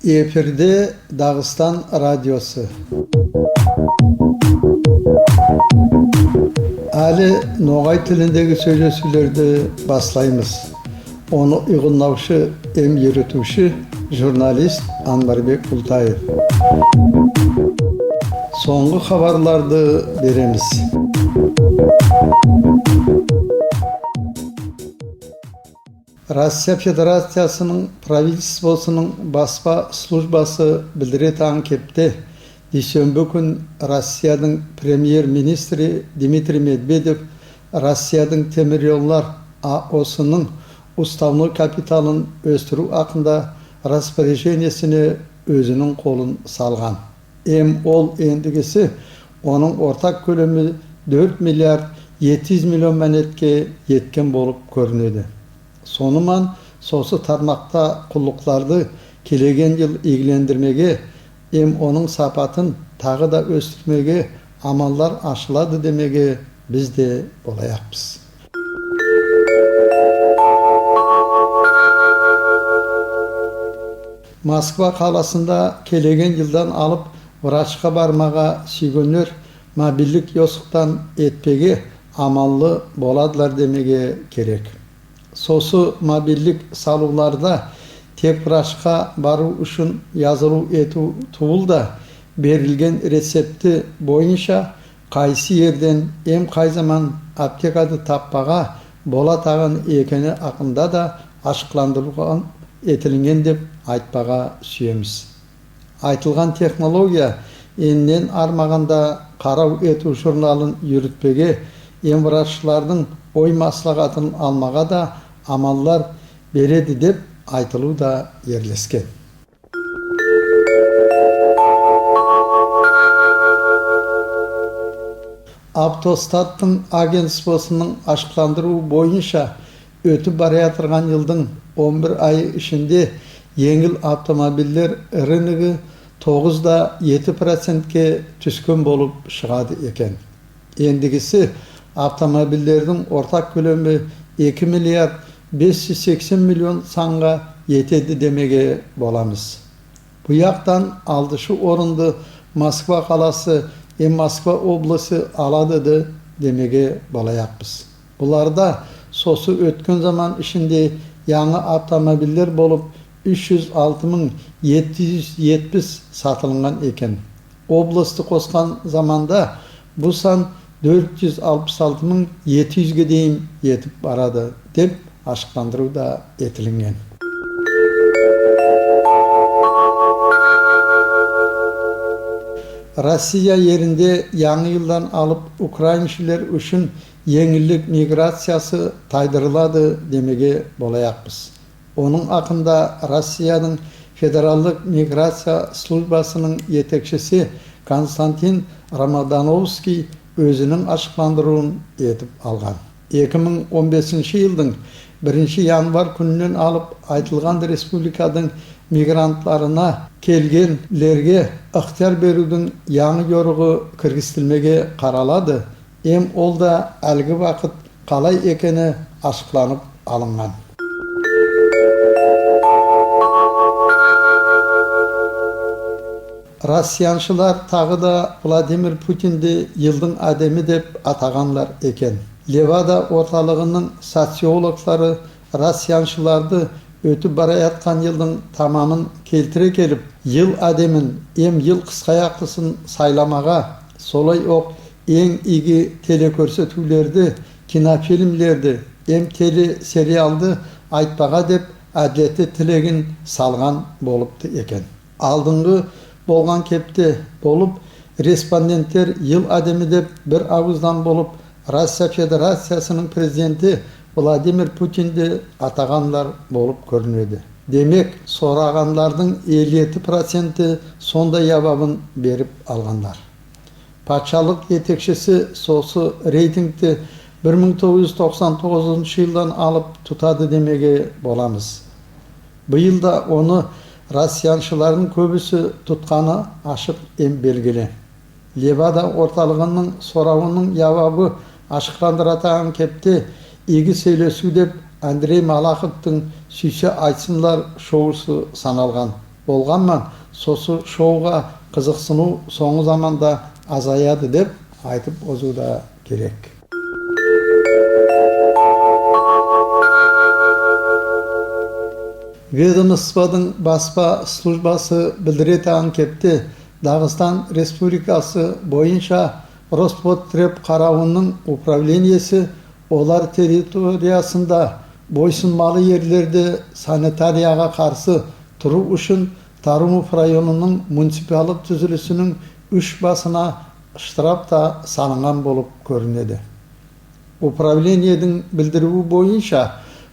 Efirde Dağıstan Radyosu. Ali Noğay tilindeki söyleşilerdi başlayımız. Onu uygunlavşı hem yürütüşü jurnalist Anbarbek Ultayev. Soңғы haberlарды beremiz. Россия Федерациясының правительствосының баспа службасы білдіретін кепті. Дүйсенбі күн Россияның премьер-министрі Дмитрий Медведев Россияның теміржолдар АОСының уставной капиталын өстіру ақында распоряжениесіне өзінің қолын салған. Ол ендігісі оның ортақ көлемі 4 миллиард 700 миллион мәнетке еткен болып көрінеді. Сонымен сосы тармақта құллықларды келеген жыл игілендірмеге, оның сапатын тағы да өстірмеге амалдар ашылады демеге біз де болаяқпыз. Москва қаласында келеген жылдан алып врачқа бармаға сүйгөнер мобильдік йосықтан етпеге амаллы боладылар демеге керек. Сосы мобильдік салуларда тек врачқа бару үшін yazылу ету туылда берілген рецепті бойынша қайсы ерден қай заман аптекады таппаға бола тағын екені ақында да ашықландырылған етілінген деп айтпаға сүйеміз. Айтылған технология еннен армағанда қарау ету журналын үйрітпеге врачлардың ой маслағатын алмаға да амаллар береді деп айтылу да ерлескен. Автостаттың агентствосының ашықландыру бойынша өтіп бара жатырған жылдың 11 айы ішінде еңіл автомобильдер рыногы 9,7%-ке түскен болып шығады екен. Ендігісі автомобильдердің ортақ көлемі 2 миллиард 580 миллион санға етеді демеге боламыз. Бұяқтан алдышы орынды Москва қаласы Москва облысы алады демеге болаяқпыз. Бұларда сосы өткен заман ішінде яңы автомобильдер болып 306.770 сатылынған екен. Облысты қосқан заманда бұл сан 466.700-ге дейін етіп барады деп ашықтандыру да етілінген. Россия ерінде яңы жылдан алып украиншілер үшін еңілік миграциясы тайдырылады демеге болаяқпыз. Оның ақында Россияның федералдық миграция службасының етекшісі Константин Рамадановский өзінің ашықландыруын етіп алған. 2015 жылдың 1 январ күнінен алып айтылған республикадың мигрантларына келгенлерге ықтияр берудің яңы жорығы кіргізілмеге қаралады. Ол да әлгі вақыт қалай екені ашықланып алынған. Россияншылар тағы да Владимир Путинді елдің әдемі деп атағанлар екен. Левада орталығының социологлары Россияншыларды өтіп бара жатқан елдің тамамын келтіре келіп, ел әдемін, ел қысқаяқтысын сайламаға, солай оқ ең игі телекөрсетулерді, кинофильмлерді, телесериалды айтпаға деп әділетті тілегін салған болыпты екен. Алдыңғы болған кепте болып, респонденттер ел әдемі деп бір ауыздан болып, Россия Федерациясының президенті Владимир Путинді атағанлар болып көрінеді. Демек, сорағандардың 57% сондай жауабын беріп алғандар. Патшалық етекшісі сосы рейтингті 1999 жылдан алып тұтады демеге боламыз. Бұйылда оны Россияншылардың көбісі тұтқаны ашық белгілі. Левада орталығының сорауының жауабы ашықландыратын кепте игі сөйлесу деп Андрей Малаховтың «Сүйсе айтсынлар» шоусы саналған. болганман, соsu шоуга кызыксынуу соңу заманда азаяды деп айтып озуу да керек. Ведомстводун баспа службасы билдирет кепти. Дагыстан Республикасы боюнча Роспотреб карабынын управлениясы олар территориясында бойсунмалы ерлерди санитарияга каршы туруу үчүн Тарумов районунун муниципалдык түзүлүшүнүн 3 басына штраф та салынган болуп көрүнөдү. Управлениянын билдирүүсү боюнча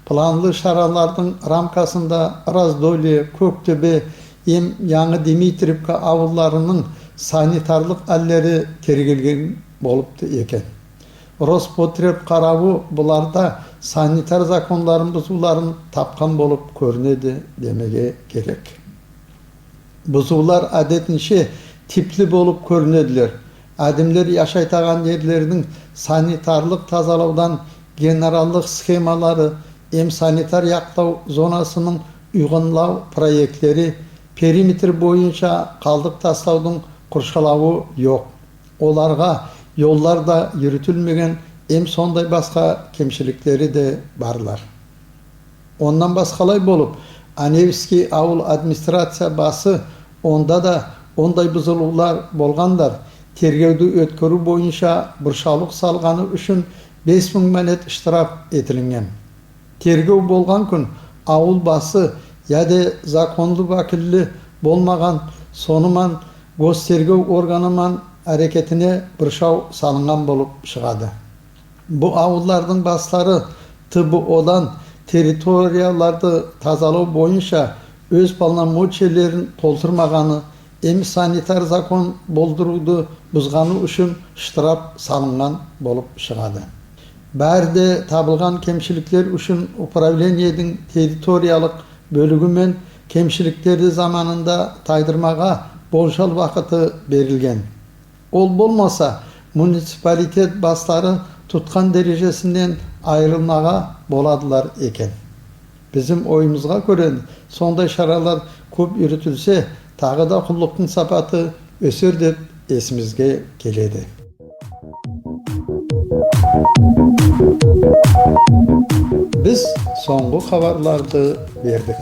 планлы шаралардын рамкасында Раздолье, Көктөбө, Яңы Димитриевка авылдарынын санитарлык аллери тергелген болупту экен. Роспотреб карабы буларда санитар закондарын бузууларын тапкан болуп көрүнөдү демеге керек. Бузуулар адетинче типли болуп көрүнөдүлөр. Адимлер жашайтаган жерлердин санитарлык тазалаудан генералдык схемалары, санитар яктоо зонасынын уйгунлау проекттери, периметр боюнча калдык таштаудун курчалабы жок. Оларга yollar da yürütülmegen sonday başka kemçilikleri de barlar. Ondan başkalay bolup Anevski Avul Administrasiya bası onda da onday buzuluklar bolgandar. Tergewdi ötkörü boyunça burşalık salgаны üçün 5000 manet iştiraf etilingen. Tergew bolgan gün avul bası ýa-da zakonlu vakilli bolmagan sonuman Göstergew organıman hareketine burşaw salıngan bolup çygady. Bu avullardın baslары tıbbi olan territoriyalarda tazalao boyunça öz polnomoçiyelerin tolturmagany, sanitar zakon bolduruudu buzgany üçün штраф salıngan bolup çygady. Bärde tabılgan kemçilikler üçün upravleniýanyň territoriýalyk bölügü men kemçilikleri zamanında taýdyrmaga bolşal wagty berilgen. Ol bolmasa munisipalitet baslары tutkan derecesinden ayrılmaga boladılar eken. Bizim oyumuzga göre sonday şaralar köp yürütülse tağı da kulluktun sapatı ösür dep esimizge geledi. Biz soňgu habarlарды berdik.